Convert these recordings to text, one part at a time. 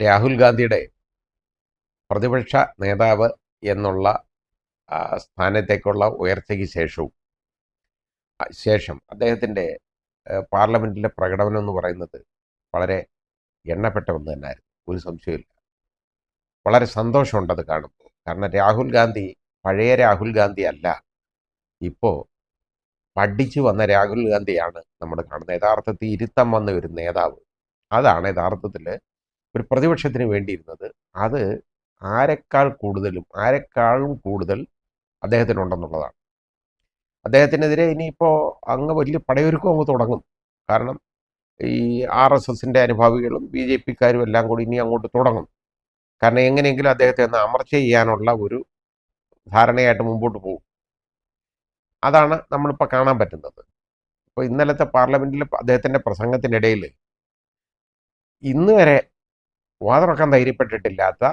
രാഹുൽ ഗാന്ധിയുടെ പ്രതിപക്ഷ നേതാവ് എന്നുള്ള സ്ഥാനത്തേക്കുള്ള ഉയർച്ചയ്ക്ക് ശേഷം അദ്ദേഹത്തിൻ്റെ പാർലമെൻറ്റിലെ പ്രകടനം എന്ന് പറയുന്നത് വളരെ എണ്ണപ്പെട്ട ഒന്ന് തന്നെയായിരുന്നു, ഒരു സംശയമില്ല. വളരെ സന്തോഷമുണ്ടത് കാണുമ്പോൾ. കാരണം രാഹുൽ ഗാന്ധി പഴയ രാഹുൽ ഗാന്ധി അല്ല, ഇപ്പോൾ പഠിച്ചു വന്ന രാഹുൽ ഗാന്ധിയാണ് നമ്മൾ കാണുന്നത്. യഥാർത്ഥത്തിൽ ഇരുത്തം വന്ന ഒരു നേതാവ്, അതാണ് യഥാർത്ഥത്തിൽ ഒരു പ്രതിപക്ഷത്തിന് വേണ്ടിയിരുന്നത്. അത് ആരെക്കാളും കൂടുതൽ അദ്ദേഹത്തിനുണ്ടെന്നുള്ളതാണ്. അദ്ദേഹത്തിനെതിരെ ഇനിയിപ്പോൾ അങ്ങ് വലിയ പടയൊരുക്കം അങ്ങ് തുടങ്ങും. കാരണം ഈ RSSൻ്റെ അനുഭാവികളും BJPക്കാരും എല്ലാം കൂടി ഇനി അങ്ങോട്ട് തുടങ്ങും. കാരണം എങ്ങനെയെങ്കിലും അദ്ദേഹത്തെ ഒന്ന് അമർച്ച ചെയ്യാനുള്ള ഒരു ധാരണയായിട്ട് മുമ്പോട്ട് പോകും. അതാണ് നമ്മളിപ്പോൾ കാണാൻ പറ്റുന്നത്. ഇപ്പോൾ ഇന്നലത്തെ പാർലമെൻറ്റിൽ അദ്ദേഹത്തിൻ്റെ പ്രസംഗത്തിനിടയിൽ ഇന്ന് വരെ വാതുറക്കാൻ ധൈര്യപ്പെട്ടിട്ടില്ലാത്ത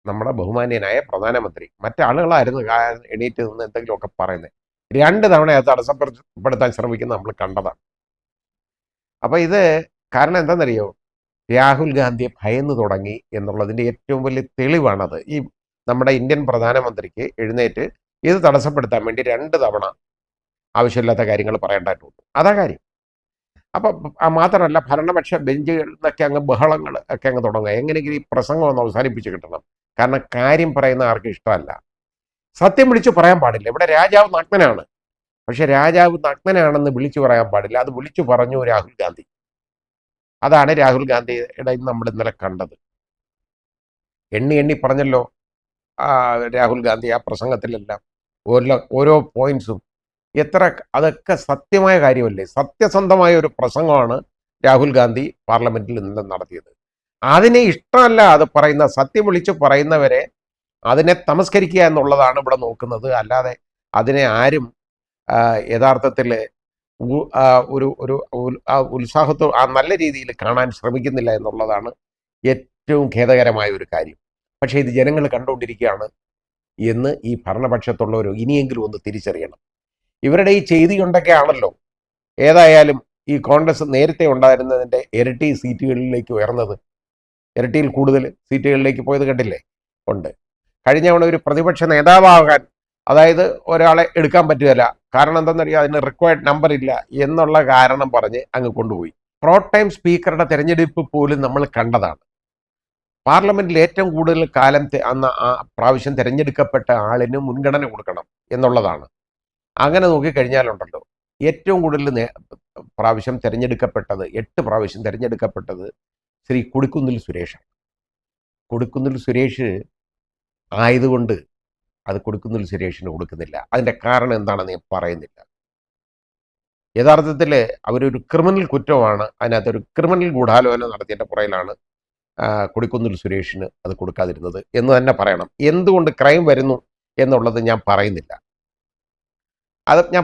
നമ്മുടെ ബഹുമാന്യനായ പ്രധാനമന്ത്രി, മറ്റാളുകളായിരുന്നു എണീറ്റ് നിന്ന് എന്തെങ്കിലുമൊക്കെ പറയുന്നത്. 2 തവണ അത് തടസ്സപ്പെടുത്താൻ ശ്രമിക്കുന്നത് നമ്മൾ കണ്ടതാണ്. അപ്പോൾ ഇത് കാരണം എന്താണെന്നറിയോ, രാഹുൽ ഗാന്ധിയെ ഭയന്ന് തുടങ്ങി എന്നുള്ളതിൻ്റെ ഏറ്റവും വലിയ തെളിവാണത്. ഈ നമ്മുടെ ഇന്ത്യൻ പ്രധാനമന്ത്രിക്ക് എഴുന്നേറ്റ് ഇത് തടസ്സപ്പെടുത്താൻ വേണ്ടി 2 തവണ ആവശ്യമില്ലാത്ത കാര്യങ്ങൾ പറയേണ്ടതായിട്ടുണ്ട്. അതാ കാര്യം. അപ്പം മാത്രമല്ല, ഭരണപക്ഷ ബെഞ്ചുകളിൽ നിന്നൊക്കെ അങ്ങ് ബഹളങ്ങൾ ഒക്കെ അങ്ങ് തുടങ്ങുക. എങ്ങനെയെങ്കിലും ഈ പ്രസംഗം ഒന്ന് അവസാനിപ്പിച്ച് കിട്ടണം. കാരണം കാര്യം പറയുന്ന ആർക്കും ഇഷ്ടമല്ല. സത്യം വിളിച്ചു പറയാൻ പാടില്ല. ഇവിടെ രാജാവ് നഗ്നനാണ്, പക്ഷെ രാജാവ് നഗ്നനാണെന്ന് വിളിച്ചു പറയാൻ പാടില്ല. അത് വിളിച്ചു പറഞ്ഞു രാഹുൽ ഗാന്ധി. അതാണ് രാഹുൽ ഗാന്ധിയുടെ നമ്മൾ ഇന്നലെ കണ്ടത്. എണ്ണി പറഞ്ഞല്ലോ രാഹുൽ ഗാന്ധി ആ പ്രസംഗത്തിലെല്ലാം ഓരോ പോയിന്റ്സും അതൊക്കെ സത്യമായ കാര്യമല്ലേ. സത്യസന്ധമായ ഒരു പ്രസംഗമാണ് രാഹുൽ ഗാന്ധി പാർലമെന്റിൽ ഇന്നലെ നടത്തിയത്. അതിനെ ഇഷ്ടമല്ല അത് പറയുന്ന, സത്യം വിളിച്ചു പറയുന്നവരെ അതിനെ തമസ്കരിക്കുക എന്നുള്ളതാണ് ഇവിടെ നോക്കുന്നത്. അല്ലാതെ അതിനെ ആരും യഥാർത്ഥത്തിൽ ഒരു ഉത്സാഹത്തോ നല്ല രീതിയിൽ കാണാൻ ശ്രമിക്കുന്നില്ല എന്നുള്ളതാണ് ഏറ്റവും ഖേദകരമായ ഒരു കാര്യം. പക്ഷേ ഇത് ജനങ്ങൾ കണ്ടുകൊണ്ടിരിക്കുകയാണ് എന്ന് ഈ ഭരണപക്ഷത്തുള്ളവർ ഇനിയെങ്കിലും ഒന്ന് തിരിച്ചറിയണം. ഇവരുടെ ഈ ചെയ്തി കൊണ്ടൊക്കെ ആണല്ലോ ഏതായാലും ഈ കോൺഗ്രസ് നേരത്തെ ഉണ്ടായിരുന്നതിൻ്റെ ഇരട്ടി സീറ്റുകളിലേക്ക് ഉയർന്നത്. ഇരട്ടിയിൽ കൂടുതൽ സീറ്റുകളിലേക്ക് പോയത് കണ്ടില്ലേ. ഉണ്ട്. കഴിഞ്ഞ തവണ ഒരു പ്രതിപക്ഷ നേതാവാകാൻ, അതായത് ഒരാളെ എടുക്കാൻ പറ്റുകയില്ല, കാരണം എന്താണെന്നറിയാം, അതിന് റിക്വയർഡ് നമ്പർ ഇല്ല എന്നുള്ള കാരണം പറഞ്ഞ് അങ്ങ് കൊണ്ടുപോയി. പ്രോ ടൈം സ്പീക്കറുടെ തെരഞ്ഞെടുപ്പ് പോലും നമ്മൾ കണ്ടതാണ്. പാർലമെന്റിൽ ഏറ്റവും കൂടുതൽ കാലം അന്ന് ആ പ്രാവശ്യം തിരഞ്ഞെടുക്കപ്പെട്ട ആളിന് മുൻഗണന കൊടുക്കണം എന്നുള്ളതാണ്. അങ്ങനെ നോക്കിക്കഴിഞ്ഞാലുണ്ടല്ലോ, ഏറ്റവും കൂടുതൽ പ്രാവശ്യം തിരഞ്ഞെടുക്കപ്പെട്ടത് 8 പ്രാവശ്യം തിരഞ്ഞെടുക്കപ്പെട്ടത് ശ്രീ കൊടിക്കുന്നിൽ സുരേഷാണ്. കൊടിക്കുന്നിൽ സുരേഷ് ആയതുകൊണ്ട് അത് കൊടിക്കുന്നിൽ സുരേഷിന് കൊടുക്കുന്നില്ല. അതിൻ്റെ കാരണം എന്താണെന്ന് ഞാൻ പറയുന്നില്ല. യഥാർത്ഥത്തിൽ അവരൊരു ക്രിമിനൽ കുറ്റമാണ്, അതിനകത്തൊരു ക്രിമിനൽ ഗൂഢാലോചന നടത്തിയതിൻ്റെ പുറയിലാണ് കൊടിക്കുന്നിൽ സുരേഷിന് അത് കൊടുക്കാതിരുന്നത് എന്ന് തന്നെ പറയണം. എന്തുകൊണ്ട് ക്രൈം വരുന്നു എന്നുള്ളത് ഞാൻ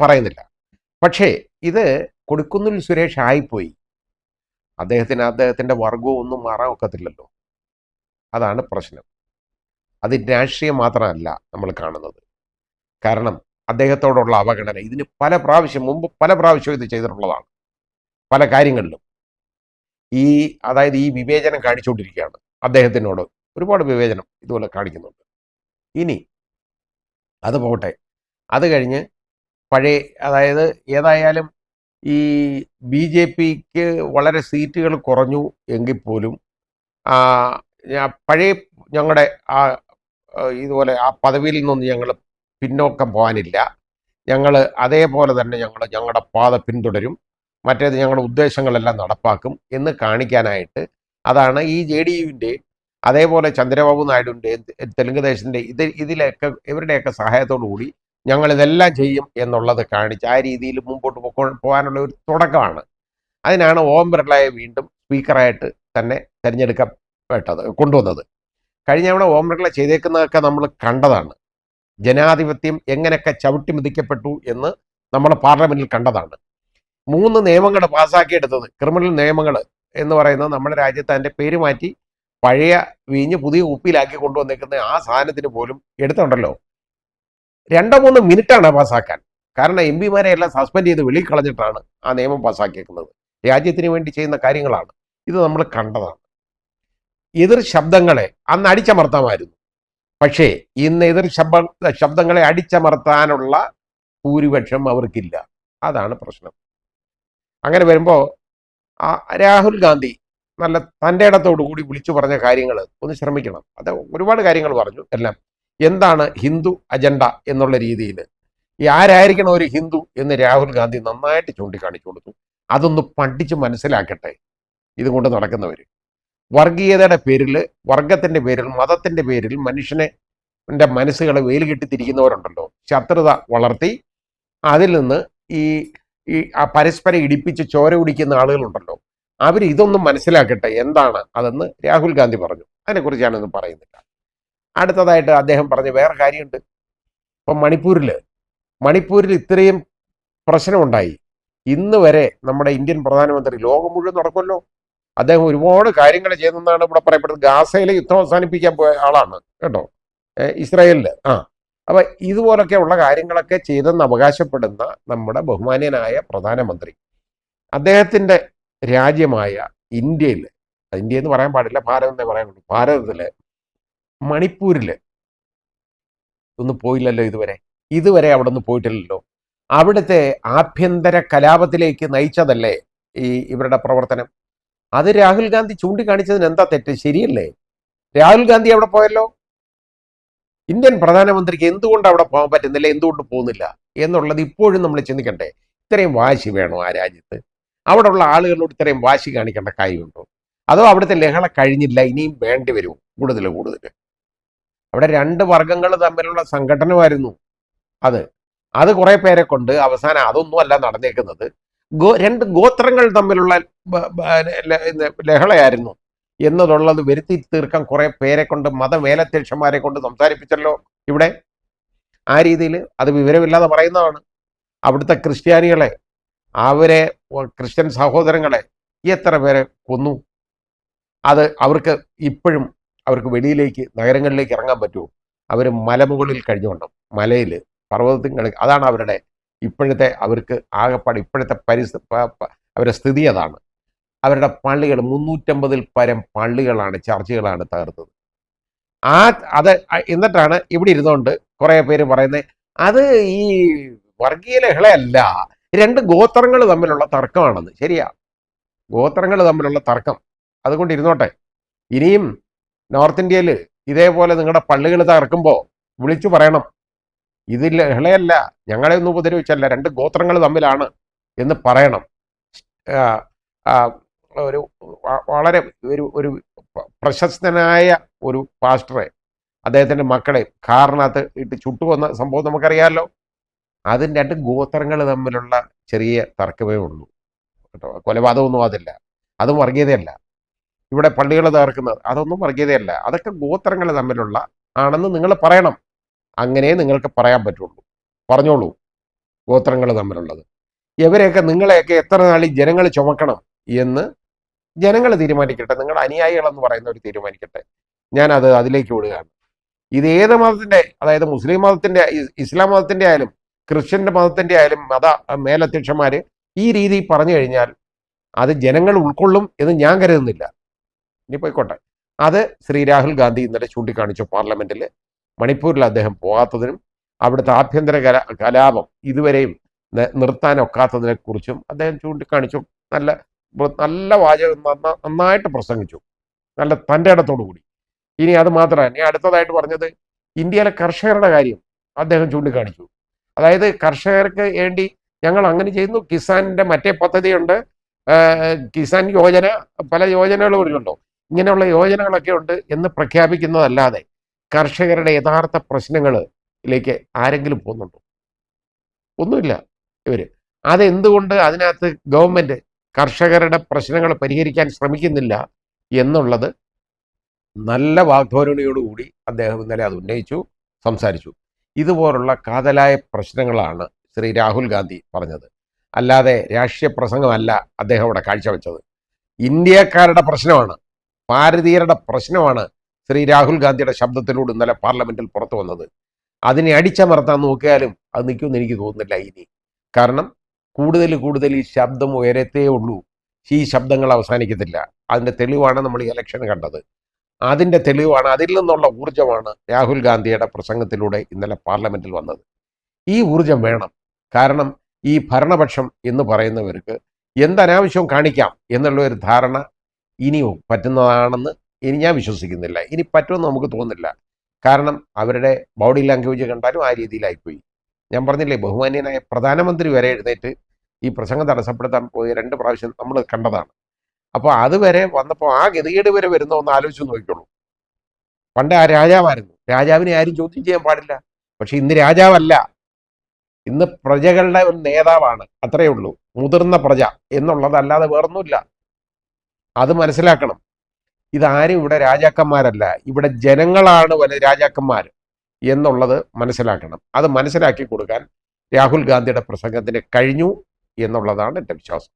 പറയുന്നില്ല. പക്ഷേ ഇത് കൊടിക്കുന്നിൽ സുരേഷ് ആയിപ്പോയി. അദ്ദേഹത്തിൻ്റെ വർഗവും ഒന്നും മാറാൻ ഒക്കത്തില്ലല്ലോ. അതാണ് പ്രശ്നം. അത് രാഷ്ട്രീയം മാത്രമല്ല നമ്മൾ കാണുന്നത്. കാരണം അദ്ദേഹത്തോടുള്ള അവഗണന ഇതിന് മുമ്പ് പല പ്രാവശ്യം ഇത് ചെയ്തിട്ടുള്ളതാണ്. പല കാര്യങ്ങളിലും അതായത് ഈ വിവേചനം കാണിച്ചുകൊണ്ടിരിക്കുകയാണ്. അദ്ദേഹത്തിനോട് ഒരുപാട് വിവേചനം ഇതുപോലെ കാണിക്കുന്നുണ്ട്. ഇനി അത് പോട്ടെ. അത് കഴിഞ്ഞ് അതായത് ഏതായാലും ഈ BJPക്ക് വളരെ സീറ്റുകൾ കുറഞ്ഞു എങ്കിൽ പോലും ഞങ്ങളുടെ ഇതുപോലെ ആ പദവിയിൽ നിന്നൊന്നും ഞങ്ങൾ പിന്നോക്കം പോകാനില്ല. ഞങ്ങൾ അതേപോലെ തന്നെ ഞങ്ങളുടെ പാത പിന്തുടരും, മറ്റേത് ഞങ്ങളുടെ ഉദ്ദേശങ്ങളെല്ലാം നടപ്പാക്കും എന്ന് കാണിക്കാനായിട്ട്, അതാണ് ഈ JDUവിൻ്റെ അതേപോലെ ചന്ദ്രബാബു നായിഡുവിൻ്റെ തെലുങ്ക് ദേശത്തിൻ്റെ ഇവരുടെയൊക്കെ സഹായത്തോടു കൂടി ഞങ്ങളിതെല്ലാം ചെയ്യും എന്നുള്ളത് കാണിച്ച് ആ രീതിയിൽ മുമ്പോട്ട് പോകാനുള്ള ഒരു തുടക്കമാണ്. അതിനാണ് ഓം ബിർളയെ വീണ്ടും സ്പീക്കറായിട്ട് തന്നെ കൊണ്ടുവന്നത്. കഴിഞ്ഞ തവണ ഓം ബിർള ചെയ്തേക്കുന്നതൊക്കെ നമ്മൾ കണ്ടതാണ്. ജനാധിപത്യം എങ്ങനെയൊക്കെ ചവിട്ടി മെതിക്കപ്പെട്ടു എന്ന് നമ്മൾ പാർലമെന്റിൽ കണ്ടതാണ്. 3 നിയമങ്ങൾ പാസ്സാക്കിയെടുത്തത്, ക്രിമിനൽ നിയമങ്ങൾ എന്ന് പറയുന്നത് നമ്മുടെ രാജ്യത്ത് അതിൻ്റെ പേര് മാറ്റി പഴയ വീഞ്ഞ് പുതിയ ഉപ്പിലാക്കി കൊണ്ടുവന്നേക്കുന്ന ആ സാധനത്തിന് പോലും എടുത്തുണ്ടല്ലോ 2-3 മിനിറ്റാണ് പാസ്സാക്കാൻ. കാരണം MP-മാരെ എല്ലാം സസ്പെൻഡ് ചെയ്ത് വെളിയിൽ കളഞ്ഞിട്ടാണ് ആ നിയമം പാസ്സാക്കിയേക്കുന്നത്. രാജ്യത്തിന് വേണ്ടി ചെയ്യുന്ന കാര്യങ്ങളാണ് ഇത്, നമ്മൾ കണ്ടതാണ്. എതിർ ശബ്ദങ്ങളെ അന്ന് അടിച്ചമർത്താമായിരുന്നു. പക്ഷേ ഇന്ന് എതിർ ശബ്ദങ്ങളെ അടിച്ചമർത്താനുള്ള ഭൂരിപക്ഷം അവർക്കില്ല. അതാണ് പ്രശ്നം. അങ്ങനെ വരുമ്പോൾ രാഹുൽ ഗാന്ധി നല്ല തൻ്റെ ഇടത്തോടു കൂടി വിളിച്ചു പറഞ്ഞ കാര്യങ്ങൾ ഒന്ന് ശ്രമിക്കണം. അത് ഒരുപാട് കാര്യങ്ങൾ പറഞ്ഞു. എല്ലാം എന്താണ് ഹിന്ദു അജണ്ട എന്നുള്ള രീതിയിൽ ആരായിരിക്കണം ഒരു ഹിന്ദു എന്ന് രാഹുൽ ഗാന്ധി നന്നായിട്ട് ചൂണ്ടിക്കാണിച്ചു കൊടുത്തു. അതൊന്ന് പഠിച്ച് മനസ്സിലാക്കട്ടെ ഇതുകൊണ്ട് നടക്കുന്നവർ. വർഗീയതയുടെ പേരിൽ, വർഗത്തിൻ്റെ പേരിൽ, മതത്തിൻ്റെ പേരിൽ മനുഷ്യനെ മനസ്സുകളെ വേല് കെട്ടിത്തിരിക്കുന്നവരുണ്ടല്ലോ, ശത്രുത വളർത്തി അതിൽ നിന്ന് ഈ പരസ്പരം ഇടിപ്പിച്ച് ചോര കുടിക്കുന്ന ആളുകളുണ്ടല്ലോ, അവർ ഇതൊന്നും മനസ്സിലാക്കട്ടെ എന്താണ് അതെന്ന് രാഹുൽ ഗാന്ധി പറഞ്ഞു. അതിനെക്കുറിച്ച് ഞാനൊന്നും പറയുന്നില്ല. അടുത്തതായിട്ട് അദ്ദേഹം പറഞ്ഞ വേറെ കാര്യമുണ്ട്. ഇപ്പം മണിപ്പൂരിൽ ഇത്രയും പ്രശ്നമുണ്ടായി. ഇന്ന് വരെ നമ്മുടെ ഇന്ത്യൻ പ്രധാനമന്ത്രി, ലോകം മുഴുവൻ നടക്കുമല്ലോ, അദ്ദേഹം ഒരുപാട് കാര്യങ്ങൾ ചെയ്തെന്നാണ് ഇവിടെ പറയപ്പെടുന്നത്. ഗാസയിലെ യുദ്ധം അവസാനിപ്പിക്കാൻ പോയ ആളാണ് കേട്ടോ, ഇസ്രായേലിൽ. അപ്പം ഇതുപോലൊക്കെ ഉള്ള കാര്യങ്ങളൊക്കെ ചെയ്തെന്ന് അവകാശപ്പെടുന്ന നമ്മുടെ ബഹുമാന്യനായ പ്രധാനമന്ത്രി, അദ്ദേഹത്തിൻ്റെ രാജ്യമായ ഇന്ത്യ എന്ന് പറയാൻ പാടില്ല, ഭാരതം എന്നേ പറയാനുള്ളൂ, ഭാരതത്തിൽ മണിപ്പൂരിൽ ഒന്നും പോയില്ലല്ലോ ഇതുവരെ അവിടെ ഒന്നും പോയിട്ടില്ലല്ലോ. അവിടുത്തെ ആഭ്യന്തര കലാപത്തിലേക്ക് നയിച്ചതല്ലേ ഇവരുടെ പ്രവർത്തനം. അത് രാഹുൽ ഗാന്ധി ചൂണ്ടിക്കാണിച്ചതിന് എന്താ തെറ്റ്? ശരിയല്ലേ? രാഹുൽ ഗാന്ധി അവിടെ പോയല്ലോ. ഇന്ത്യൻ പ്രധാനമന്ത്രിക്ക് എന്തുകൊണ്ട് അവിടെ പോകാൻ പറ്റുന്നില്ല, എന്തുകൊണ്ട് പോകുന്നില്ല എന്നുള്ളത് ഇപ്പോഴും നമ്മൾ ചിന്തിക്കണ്ടേ. ഇത്രയും വാശി വേണോ ആ രാജ്യത്ത്? അവിടെ ഉള്ള ആളുകളോട് ഇത്രയും വാശി കാണിക്കേണ്ട കാര്യമുണ്ടോ? അതോ അവിടുത്തെ ലഹള കഴിഞ്ഞില്ല, ഇനിയും വേണ്ടി വരും കൂടുതൽ? അവിടെ രണ്ട് വർഗങ്ങൾ തമ്മിലുള്ള സംഘടനമായിരുന്നു അത് കുറെ പേരെ കൊണ്ട് അവസാനം അതൊന്നും അല്ല നടന്നേക്കുന്നത്. രണ്ട് ഗോത്രങ്ങൾ തമ്മിലുള്ള ലഹളയായിരുന്നു എന്നതുള്ളത് വരുത്തി തീർക്കാൻ കുറെ പേരെ കൊണ്ട്, മതമേലധ്യക്ഷന്മാരെ കൊണ്ട് സംസാരിപ്പിച്ചല്ലോ ഇവിടെ. ആ രീതിയിൽ അത് വിവരമില്ലാതെ പറയുന്നതാണ്. അവിടുത്തെ ക്രിസ്ത്യാനികളെ, ക്രിസ്ത്യൻ സഹോദരങ്ങളെ എത്ര പേരെ കൊന്നു. അത് ഇപ്പോഴും അവർക്ക് വെളിയിലേക്ക്, നഗരങ്ങളിലേക്ക് ഇറങ്ങാൻ പറ്റുമോ? അവർ മലമുകളിൽ കഴിഞ്ഞുകൊണ്ടും, മലയിൽ, പർവ്വതത്തിൽ അതാണ് അവരുടെ ഇപ്പോഴത്തെ, അവർക്ക് ആകെപ്പാട് ഇപ്പോഴത്തെ അവരുടെ സ്ഥിതി അതാണ്. അവരുടെ പള്ളികൾ 350 പരം പള്ളികളാണ്, ചർച്ചുകളാണ് തകർത്തത്. എന്നിട്ടാണ് ഇവിടെ ഇരുന്നുകൊണ്ട് കുറെ പേര് പറയുന്നത് അത് ഈ വർഗീയ ലഹളയല്ല, രണ്ട് ഗോത്രങ്ങൾ തമ്മിലുള്ള തർക്കമാണെന്ന്. ശരിയാ, ഗോത്രങ്ങൾ തമ്മിലുള്ള തർക്കം, അതുകൊണ്ട് ഇരുന്നോട്ടെ. ഇനിയും നോർത്ത് ഇന്ത്യയിൽ ഇതേപോലെ നിങ്ങളുടെ പള്ളികൾ തകർക്കുമ്പോൾ വിളിച്ചു പറയണം, ഇത് ലഹളയല്ല, ഞങ്ങളെ ഒന്നും ഉപദ്രവിച്ചല്ല, രണ്ട് ഗോത്രങ്ങൾ തമ്മിലാണ് എന്ന് പറയണം. ഒരു വളരെ ഒരു പ്രശസ്തനായ ഒരു പാസ്റ്ററെ, അദ്ദേഹത്തിൻ്റെ മക്കളെ കാറിനകത്ത് ഇട്ട് ചുട്ടുവന്ന സംഭവം നമുക്കറിയാമല്ലോ. അതിന് രണ്ട് ഗോത്രങ്ങൾ തമ്മിലുള്ള ചെറിയ തർക്കമേ ഉള്ളൂ കേട്ടോ. കൊലപാതകമൊന്നും അതില്ല, അതും വർഗീയതയല്ല. ഇവിടെ പള്ളികൾ തകർക്കുന്നത് അതൊന്നും വർഗീയതയല്ല, അതൊക്കെ ഗോത്രങ്ങൾ തമ്മിലുള്ള ആണെന്ന് നിങ്ങൾ പറയണം. അങ്ങനെ നിങ്ങൾക്ക് പറയാൻ പറ്റുള്ളൂ. പറഞ്ഞോളൂ, ഗോത്രങ്ങൾ തമ്മിലുള്ളത്. ഇവരെയൊക്കെ, നിങ്ങളെയൊക്കെ എത്ര നാളിൽ ജനങ്ങൾ ചുമക്കണം എന്ന് ജനങ്ങൾ തീരുമാനിക്കട്ടെ, നിങ്ങളുടെ അനുയായികളെന്ന് പറയുന്നവർ തീരുമാനിക്കട്ടെ. ഞാനത് അതിലേക്ക് വിടുകയാണ്. ഇത് ഏത് മതത്തിൻ്റെ, അതായത് മുസ്ലിം മതത്തിൻ്റെ, ഇസ്ലാം മതത്തിൻ്റെ ആയാലും ക്രിസ്ത്യൻ്റെ മതത്തിൻ്റെ ആയാലും മേലധ്യക്ഷന്മാർ ഈ രീതി പറഞ്ഞു കഴിഞ്ഞാൽ അത് ജനങ്ങൾ ഉൾക്കൊള്ളും എന്ന് ഞാൻ കരുതുന്നില്ല. ഇനി പോയിക്കോട്ടെ. അത് ശ്രീ രാഹുൽ ഗാന്ധി ഇന്നലെ ചൂണ്ടിക്കാണിച്ചു പാർലമെന്റിൽ. മണിപ്പൂരിൽ അദ്ദേഹം പോകാത്തതിനും അവിടുത്തെ ആഭ്യന്തര കലാപം ഇതുവരെയും നിർത്താനൊക്കാത്തതിനെ കുറിച്ചും അദ്ദേഹം ചൂണ്ടിക്കാണിച്ചു. നല്ല വാചകം, നന്നായിട്ട് പ്രസംഗിച്ചു, നല്ല തൻ്റെ ഇടത്തോടു കൂടി. ഇനി അത് മാത്രമല്ല, ഇനി അടുത്തതായിട്ട് പറഞ്ഞത് ഇന്ത്യയിലെ കർഷകരുടെ കാര്യം അദ്ദേഹം ചൂണ്ടിക്കാണിച്ചു. അതായത് കർഷകർക്ക് വേണ്ടി ഞങ്ങൾ അങ്ങനെ ചെയ്യുന്നു, കിസാനിൻ്റെ മറ്റേ പദ്ധതിയുണ്ട്, കിസാൻ യോജന, പല യോജനകളും ഉണ്ടല്ലോ, ഇങ്ങനെയുള്ള യോജനകളൊക്കെ ഉണ്ട് എന്ന് പ്രഖ്യാപിക്കുന്നതല്ലാതെ കർഷകരുടെ യഥാർത്ഥ പ്രശ്നങ്ങളിലേക്ക് ആരെങ്കിലും പോകുന്നുണ്ടോ? ഒന്നുമില്ല. അതെന്തുകൊണ്ട് അതിനകത്ത് ഗവൺമെന്റ് കർഷകരുടെ പ്രശ്നങ്ങൾ പരിഹരിക്കാൻ ശ്രമിക്കുന്നില്ല എന്നുള്ളത് നല്ല വാഗ്ധോരണിയോടുകൂടി അദ്ദേഹം ഇന്നലെ അത് ഉന്നയിച്ചു, സംസാരിച്ചു. ഇതുപോലുള്ള കാതലായ പ്രശ്നങ്ങളാണ് ശ്രീ രാഹുൽ ഗാന്ധി പറഞ്ഞത്, അല്ലാതെ രാഷ്ട്രീയ പ്രസംഗമല്ല അദ്ദേഹം അവിടെ കാഴ്ചവെച്ചത്. ഇന്ത്യക്കാരുടെ പ്രശ്നമാണ്, ഭാരതീയരുടെ പ്രശ്നമാണ് ശ്രീ രാഹുൽ ഗാന്ധിയുടെ ശബ്ദത്തിലൂടെ ഇന്നലെ പാർലമെന്റിൽ പുറത്തു വന്നത്. അതിനെ അടിച്ചമർത്താൻ നോക്കിയാലും അത് നിൽക്കുമെന്ന് എനിക്ക് തോന്നുന്നില്ല ഇനി. കാരണം കൂടുതൽ ഈ ശബ്ദം ഉയരത്തേ ഉള്ളൂ, ഈ ശബ്ദങ്ങൾ അവസാനിക്കത്തില്ല. അതിൻ്റെ തെളിവാണ് നമ്മൾ ഈ ഇലക്ഷൻ കണ്ടത്. അതിൻ്റെ തെളിവാണ്, അതിൽ നിന്നുള്ള ഊർജ്ജമാണ് രാഹുൽ ഗാന്ധിയുടെ പ്രസംഗത്തിലൂടെ ഇന്നലെ പാർലമെൻറ്റിൽ വന്നത്. ഈ ഊർജ്ജം വേണം. കാരണം ഈ ഭരണപക്ഷം എന്ന് പറയുന്നവർക്ക് എന്തനാവശ്യവും കാണിക്കാം എന്നുള്ള ഒരു ധാരണ ഇനിയും പറ്റുന്നതാണെന്ന് ഇനി ഞാൻ വിശ്വസിക്കുന്നില്ല. ഇനി പറ്റുമെന്ന് നമുക്ക് തോന്നുന്നില്ല. കാരണം അവരുടെ ബോഡി ലാംഗ്വേജ് കണ്ടാലും ആ രീതിയിലായിപ്പോയി. ഞാൻ പറഞ്ഞില്ലേ, ബഹുമാന്യനായ പ്രധാനമന്ത്രി വരെ എഴുന്നേറ്റ് ഈ പ്രസംഗം തടസ്സപ്പെടുത്താൻ പോയി 2 പ്രാവശ്യം നമ്മൾ കണ്ടതാണ്. അപ്പോൾ അതുവരെ വന്നപ്പോൾ ആ ഗതികേട് വരെ വരുന്ന ഒന്ന് ആലോചിച്ച് നോക്കിക്കോളൂ. പണ്ട് ആ രാജാവായിരുന്നു, രാജാവിനെ ആരും ചോദ്യം ചെയ്യാൻ പാടില്ല. പക്ഷെ ഇന്ന് രാജാവല്ല, ഇന്ന് പ്രജകളുടെ ഒരു നേതാവാണ്, അത്രയേ ഉള്ളൂ. മുതിർന്ന പ്രജ എന്നുള്ളതല്ലാതെ വേറൊന്നുമില്ല. അത് മനസ്സിലാക്കണം. ഇതാരും ഇവിടെ രാജാക്കന്മാരല്ല, ഇവിടെ ജനങ്ങളാണ് വല്ല രാജാക്കന്മാർ എന്നുള്ളത് മനസ്സിലാക്കണം. അത് മനസ്സിലാക്കി കൊടുക്കാൻ രാഹുൽ ഗാന്ധിയുടെ പ്രസംഗത്തിന് കഴിഞ്ഞു എന്നുള്ളതാണ് എൻ്റെ വിശ്വാസം.